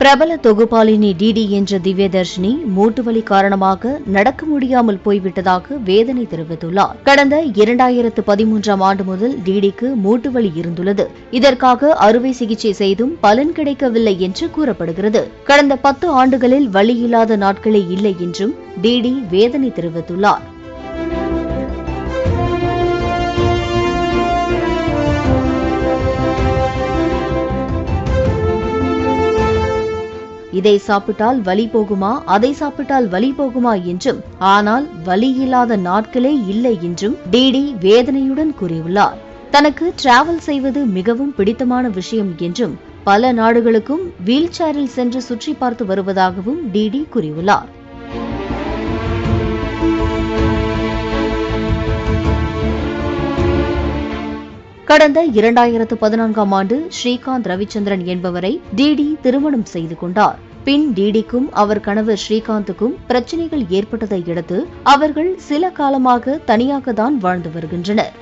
பிரபல தொகுப்பாளினி டிடி என்ற திவ்யதர்ஷினி மூட்டுவலி காரணமாக நடக்க முடியாமல் போய்விட்டதாக வேதனை தெரிவித்துள்ளார். கடந்த 2013ஆம் ஆண்டு முதல் டிடிக்கு மூட்டுவலி இருந்துள்ளது. இதற்காக அறுவை சிகிச்சை செய்தும் பலன் கிடைக்கவில்லை என்று கூறப்படுகிறது. கடந்த 10 ஆண்டுகளில் வலி இல்லாத நாட்களே இல்லை என்றும் டிடி வேதனை தெரிவித்துள்ளார். இதை சாப்பிட்டால் வலி போகுமா, அதை சாப்பிட்டால் வலி போகுமா என்றும், ஆனால் வலி இல்லாத நாட்களே இல்லை என்றும் டிடி வேதனையுடன் கூறியுள்ளார். தனக்கு டிராவல் செய்வது மிகவும் பிடித்தமான விஷயம் என்றும் பல நாடுகளுக்கும் வீல் சேரில் சென்று சுற்றி பார்த்து வருவதாகவும் டிடி கூறியுள்ளார். கடந்த 2014ஆம் ஆண்டு ஸ்ரீகாந்த் ரவிச்சந்திரன் என்பவரை டிடி திருமணம் செய்து கொண்டார். பின் டிடிக்கும் அவர் கணவர் ஸ்ரீகாந்துக்கும் பிரச்சினைகள் ஏற்பட்டதை அடுத்து அவர்கள் சில காலமாக தனியாகத்தான் வாழ்ந்து வருகின்றனர்.